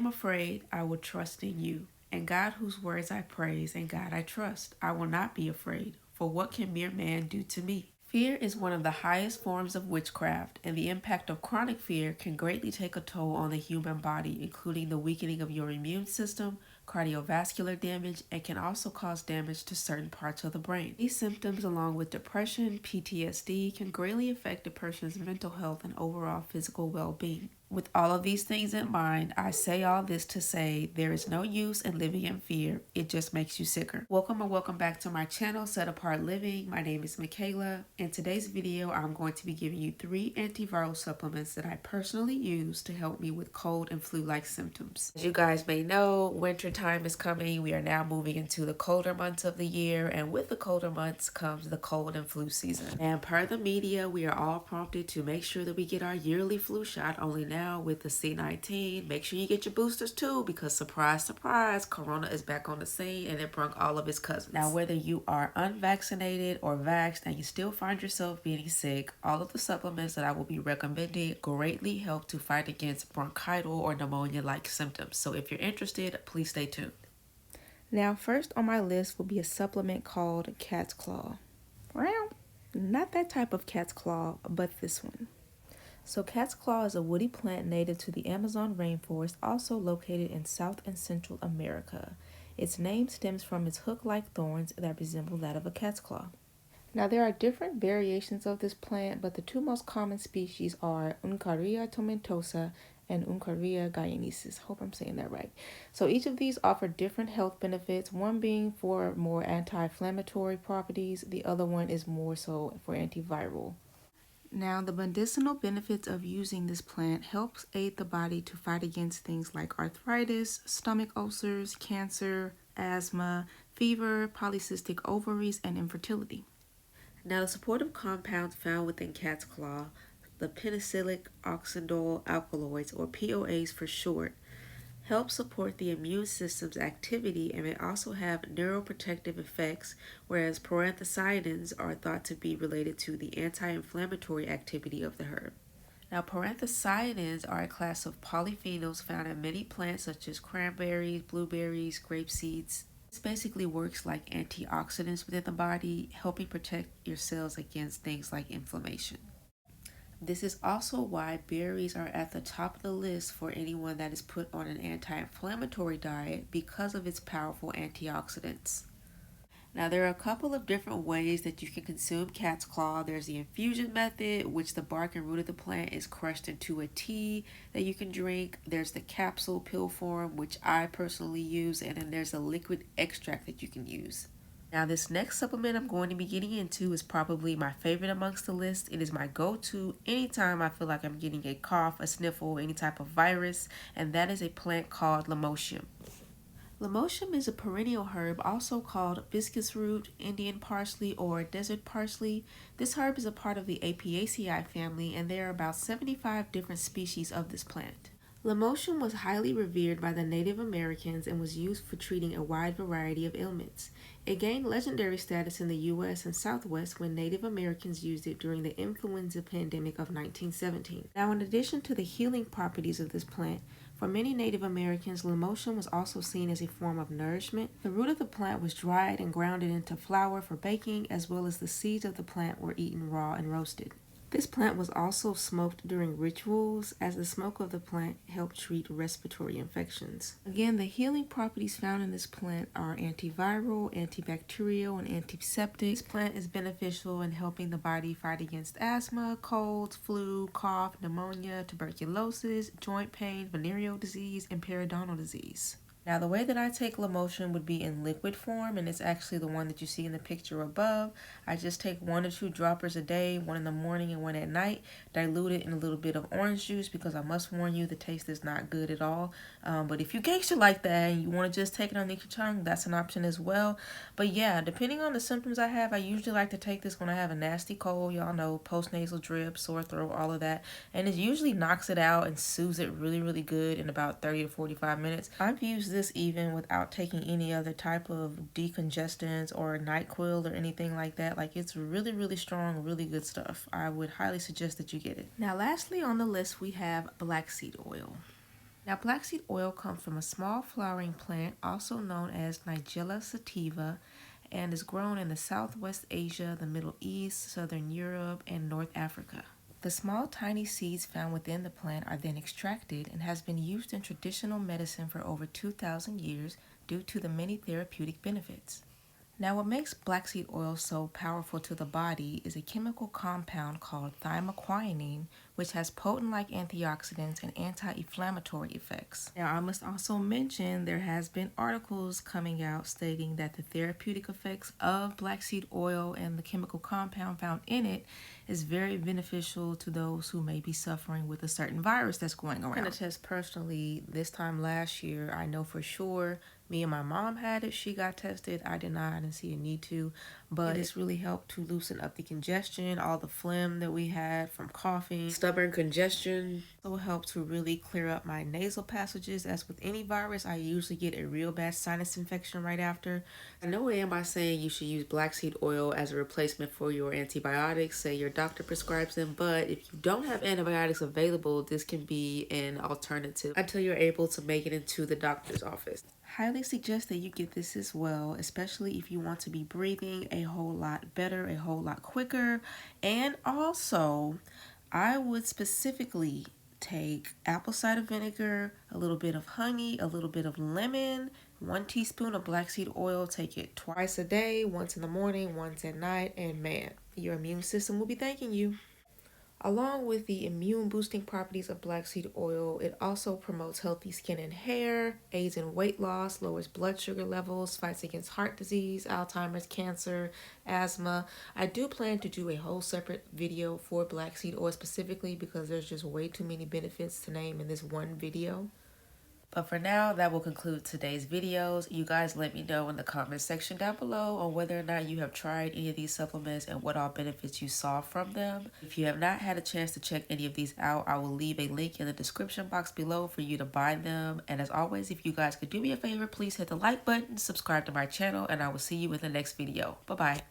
am afraid, I will trust in you. And God whose words I praise, and God I trust. I will not be afraid, for what can mere man do to me? Fear is one of the highest forms of witchcraft, and the impact of chronic fear can greatly take a toll on the human body, including the weakening of your immune system, cardiovascular damage, and can also cause damage to certain parts of the brain. These symptoms, along with depression, PTSD, can greatly affect a person's mental health and overall physical well-being. With all of these things in mind, I say all this to say there is no use in living in fear. It just makes you sicker. Welcome and welcome back to my channel, Set Apart Living. My name is Michaela. In today's video, I'm going to be giving you 3 antiviral supplements that I personally use to help me with cold and flu-like symptoms. As you guys may know, winter time is coming. We are now moving into the colder months of the year, and with the colder months comes the cold and flu season. And per the media, we are all prompted to make sure that we get our yearly flu shot only now with the C19. Make sure you get your boosters too, because surprise, surprise, Corona is back on the scene and it brung all of his cousins. Now, whether you are unvaccinated or vaxxed and you still find yourself being sick, all of the supplements that I will be recommending greatly help to fight against bronchital or pneumonia-like symptoms. So if you're interested, please stay tuned. Now, first on my list will be a supplement called Cat's Claw. Well, not that type of cat's claw, but this one. So cat's claw is a woody plant native to the Amazon rainforest, also located in South and Central America. Its name stems from its hook-like thorns that resemble that of a cat's claw. Now, there are different variations of this plant, but the 2 most common species are Uncaria tomentosa and Uncaria guyanensis. Hope I'm saying that right. So each of these offer different health benefits, one being for more anti-inflammatory properties, the other one is more so for antiviral. Now, the medicinal benefits of using this plant helps aid the body to fight against things like arthritis, stomach ulcers, cancer, asthma, fever, polycystic ovaries, and infertility. Now, the supportive compounds found within cat's claw, the penicillic oxidol alkaloids, or POAs for short, help support the immune system's activity and may also have neuroprotective effects, whereas proanthocyanins are thought to be related to the anti-inflammatory activity of the herb. Now, proanthocyanins are a class of polyphenols found in many plants such as cranberries, blueberries, grape seeds. This basically works like antioxidants within the body, helping protect your cells against things like inflammation. This is also why berries are at the top of the list for anyone that is put on an anti-inflammatory diet because of its powerful antioxidants. Now, there are a couple of different ways that you can consume cat's claw. There's the infusion method, which the bark and root of the plant is crushed into a tea that you can drink. There's the capsule pill form, which I personally use, and then there's a liquid extract that you can use. Now, this next supplement I'm going to be getting into is probably my favorite amongst the list. It is my go-to anytime I feel like I'm getting a cough, a sniffle, any type of virus, and that is a plant called Lomatium. Lomatium is a perennial herb also called hibiscus root, Indian parsley, or desert parsley. This herb is a part of the Apiaceae family, and there are about 75 different species of this plant. Lomatium was highly revered by the Native Americans and was used for treating a wide variety of ailments. It gained legendary status in the U.S. and Southwest when Native Americans used it during the influenza pandemic of 1917. Now, in addition to the healing properties of this plant, for many Native Americans, Lomatium was also seen as a form of nourishment. The root of the plant was dried and grounded into flour for baking, as well as the seeds of the plant were eaten raw and roasted. This plant was also smoked during rituals, as the smoke of the plant helped treat respiratory infections. Again, the healing properties found in this plant are antiviral, antibacterial, and antiseptic. This plant is beneficial in helping the body fight against asthma, colds, flu, cough, pneumonia, tuberculosis, joint pain, venereal disease, and periodontal disease. Now, the way that I take Lomatium would be in liquid form, and it's actually the one that you see in the picture above. I just take 1 or 2 droppers a day, 1 in the morning and 1 at night, dilute it in a little bit of orange juice, because I must warn you, the taste is not good at all. But if you gangster like that and you want to just take it underneath your tongue, that's an option as well. But yeah, depending on the symptoms I have, I usually like to take this when I have a nasty cold. Y'all know, postnasal drip, sore throat, all of that. And it usually knocks it out and soothes it really, really good in about 30 to 45 minutes. I've used this even without taking any other type of decongestants or NyQuil or anything like that. Like, it's really, really strong, really good stuff. I would highly suggest that you get it. Now, lastly on the list, we have black seed oil. Now, black seed oil comes from a small flowering plant, also known as Nigella sativa, and is grown in the Southwest Asia, the Middle East, Southern Europe, and North Africa. The small, tiny seeds found within the plant are then extracted and has been used in traditional medicine for over 2,000 years due to the many therapeutic benefits. Now, what makes black seed oil so powerful to the body is a chemical compound called thymoquinine, which has potent-like antioxidants and anti-inflammatory effects. Now, I must also mention there has been articles coming out stating that the therapeutic effects of black seed oil and the chemical compound found in it is very beneficial to those who may be suffering with a certain virus that's going around. I'm going to test personally this time last year. I know for sure me and my mom had it. She got tested. I did not. I didn't see a need to. But it's really helped to loosen up the congestion, all the phlegm that we had from coughing, stubborn congestion. It will help to really clear up my nasal passages. As with any virus, I usually get a real bad sinus infection right after. No way am I saying you should use black seed oil as a replacement for your antibiotics, say your doctor prescribes them, but if you don't have antibiotics available, this can be an alternative until you're able to make it into the doctor's office. Highly suggest that you get this as well, especially if you want to be breathing a whole lot better, a whole lot quicker. And also, I would specifically take apple cider vinegar, a little bit of honey, a little bit of lemon, 1 teaspoon of black seed oil. Take it twice a day, once in the morning, once at night, and man, your immune system will be thanking you. Along with the immune boosting properties of black seed oil, it also promotes healthy skin and hair, aids in weight loss, lowers blood sugar levels, fights against heart disease, Alzheimer's, cancer, asthma. I do plan to do a whole separate video for black seed oil specifically because there's just way too many benefits to name in this one video. But for now, that will conclude today's videos. You guys let me know in the comment section down below on whether or not you have tried any of these supplements and what all benefits you saw from them. If you have not had a chance to check any of these out, I will leave a link in the description box below for you to buy them. And as always, if you guys could do me a favor, please hit the like button, subscribe to my channel, and I will see you in the next video. Bye-bye.